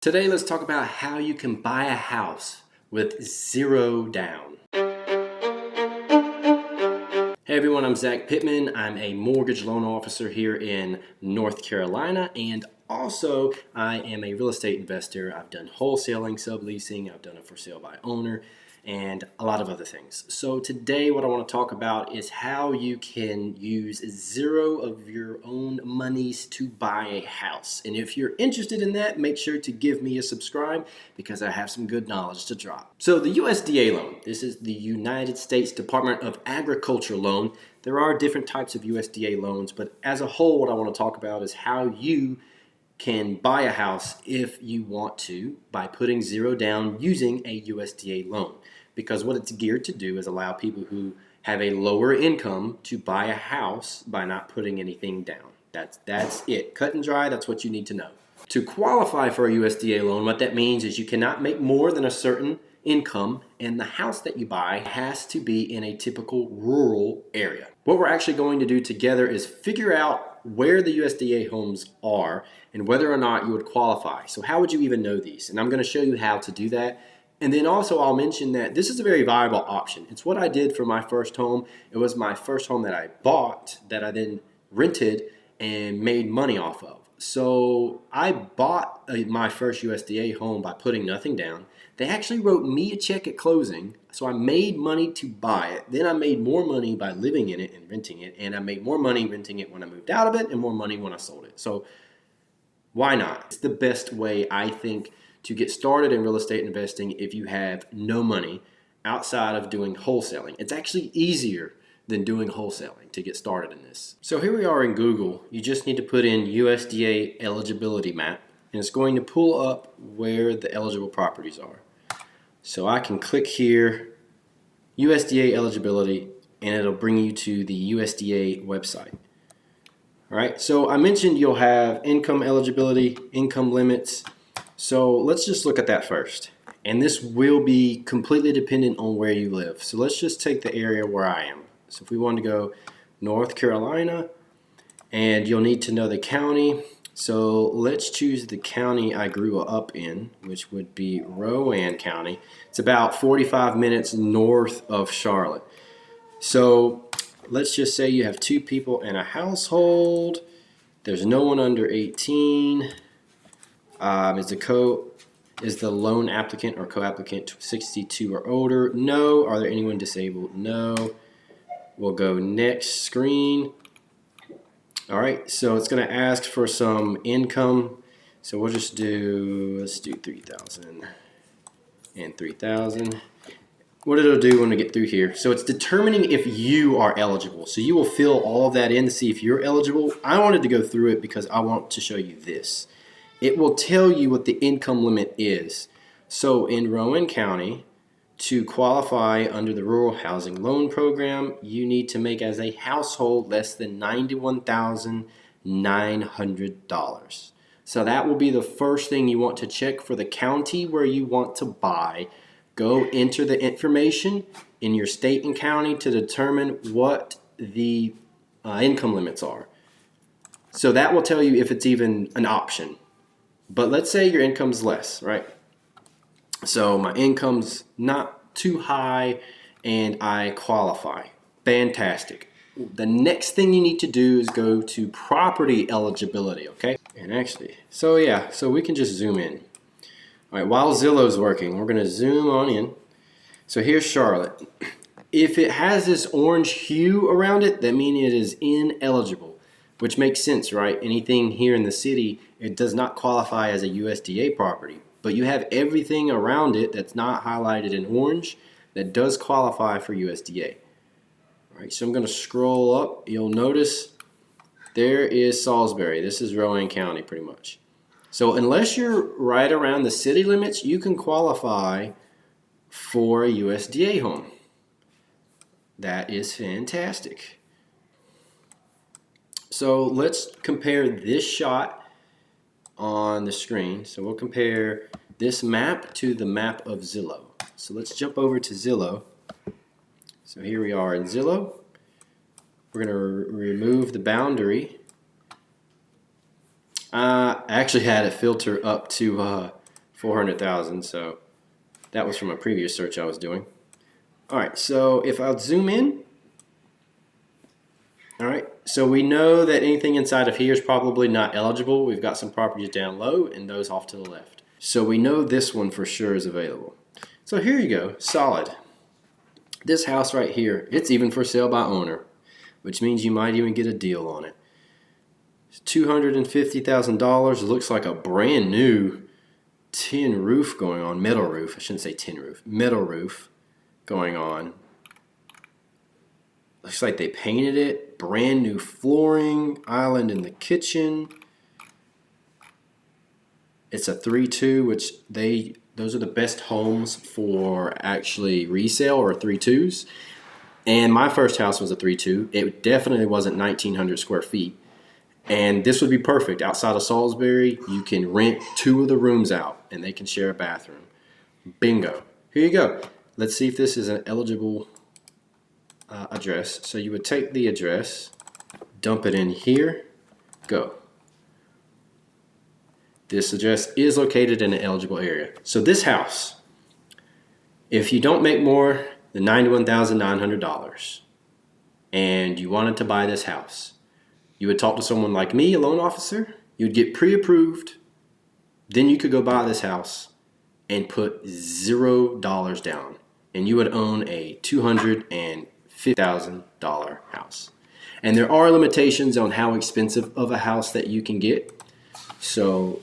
Today, let's talk about how you can buy a house with zero down. Hey everyone, I'm Zach Pittman. I'm a mortgage loan officer here in North Carolina, and also I am a real estate investor. I've done wholesaling, subleasing, I've done it for sale by owner, and a lot of other things. So today what I want to talk about is how you can use zero of your own monies to buy a house. And if you're interested in that, make sure to give me a subscribe because I have some good knowledge to drop. So the USDA loan, this is the United States Department of Agriculture loan. There are different types of USDA loans, but as a whole what I want to talk about is how you can buy a house if you want to by putting zero down using a USDA loan. Because what it's geared to do is allow people who have a lower income to buy a house by not putting anything down. That's it. Cut and dry, that's what you need to know. To qualify for a USDA loan, what that means is you cannot make more than a certain income, and the house that you buy has to be in a typical rural area. What we're actually going to do together is figure out where the USDA homes are and whether or not you would qualify. So how would you even know these? And I'm going to show you how to do that. And then also I'll mention that this is a very viable option. It's what I did for my first home. It was my first home that I bought that I then rented and made money off of. So I bought my first USDA home by putting nothing down. They actually wrote me a check at closing, so I made money to buy it. Then I made more money by living in it and renting it, and I made more money renting it when I moved out of it and more money when I sold it. So why not? It's the best way, I think, to get started in real estate investing if you have no money outside of doing wholesaling. It's actually easier than doing wholesaling to get started in this. So here we are in Google. You just need to put in USDA eligibility map, and it's going to pull up where the eligible properties are. So I can click here, USDA eligibility, and it'll bring you to the USDA website. All right, so I mentioned you'll have income eligibility, income limits. So let's just look at that first. And this will be completely dependent on where you live. So let's just take the area where I am. So if we want to go North Carolina, and you'll need to know the county. So let's choose the county I grew up in, which would be Rowan County. It's about 45 minutes north of Charlotte. So let's just say you have two people in a household. There's no one under 18. Is the loan applicant or co-applicant 62 or older? No. Are there anyone disabled? No. We'll go next screen. All right, so it's going to ask for some income. So we'll just let's do 3,000 and 3,000. What it'll do when we get through here, so it's determining if you are eligible. So you will fill all of that in to see if you're eligible. I wanted to go through it because I want to show you this. It will tell you what the income limit is. So in Rowan County, to qualify under the Rural Housing Loan Program, you need to make as a household less than $91,900. So that will be the first thing you want to check for the county where you want to buy. Go enter the information in your state and county to determine what the income limits are. So that will tell you if it's even an option. But let's say your income's less, right? So my income's not too high and I qualify. Fantastic. The next thing you need to do is go to property eligibility, okay? And actually, so we can just zoom in. All right, while Zillow's working, we're gonna zoom on in. So here's Charlotte. If it has this orange hue around it, that means it is ineligible, which makes sense, right? Anything here in the city, it does not qualify as a USDA property. But you have everything around it that's not highlighted in orange that does qualify for USDA. All right, so I'm going to scroll up. You'll notice there is Salisbury. This is Rowan County pretty much. So unless you're right around the city limits, you can qualify for a USDA home. That is fantastic. So let's compare this shot on the screen. So we'll compare this map to the map of Zillow. So let's jump over to Zillow. So here we are in Zillow. We're going to remove the boundary. I actually had it filter up to 400,000. So that was from a previous search I was doing. All right, so if I'll zoom in, all right, so we know that anything inside of here is probably not eligible. We've got some properties down low and those off to the left. So we know this one for sure is available. So here you go, solid. This house right here, it's even for sale by owner, which means you might even get a deal on it. It's $250,000. It looks like a brand new tin roof going on, metal roof. I shouldn't say tin roof, metal roof going on. Looks like they painted it. Brand new flooring, island in the kitchen. It's a 3-2, which those are the best homes for actually resale, or 3-2s. And my first house was a 3-2. It definitely wasn't 1,900 square feet. And this would be perfect. Outside of Salisbury, you can rent 2 of the rooms out and they can share a bathroom. Bingo. Here you go. Let's see if this is an eligible address. So you would take the address, dump it in here, go. This address is located in an eligible area. So this house, if you don't make more than $91,900 and you wanted to buy this house, you would talk to someone like me, a loan officer. You would get pre-approved. Then you could go buy this house and put $0 down. And you would own a $250,000 house. And there are limitations on how expensive of a house that you can get. So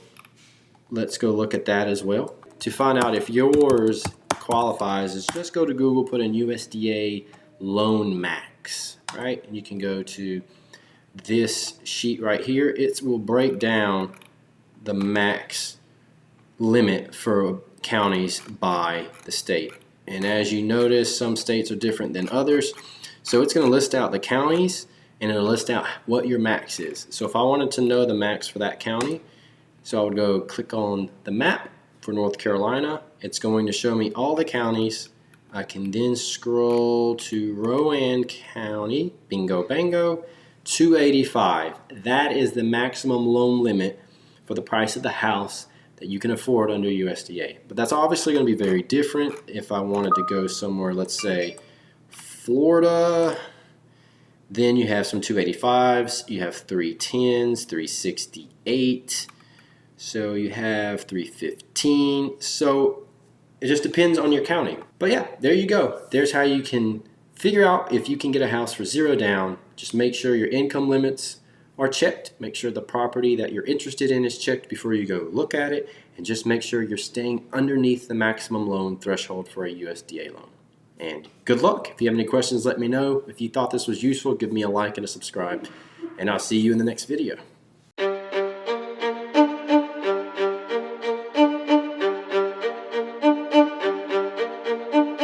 let's go look at that as well. To find out if yours qualifies, is just go to Google, put in USDA loan max, right? And you can go to this sheet right here. It will break down the max limit for counties by the state. And as you notice, some states are different than others. So it's going to list out the counties and it'll list out what your max is. So if I wanted to know the max for that county, so I would go click on the map for North Carolina. It's going to show me all the counties. I can then scroll to Rowan County, bingo bango, 285. That is the maximum loan limit for the price of the house that you can afford under USDA. But that's obviously going to be very different if I wanted to go somewhere, let's say Florida. Then you have some 285s, you have 310s, 368. So you have 315. So it just depends on your county. But yeah, there you go. There's how you can figure out if you can get a house for $0 down. Just make sure your income limits are checked. Make sure the property that you're interested in is checked before you go look at it. And just make sure you're staying underneath the maximum loan threshold for a USDA loan. And good luck. If you have any questions, let me know. If you thought this was useful, give me a like and a subscribe. And I'll see you in the next video.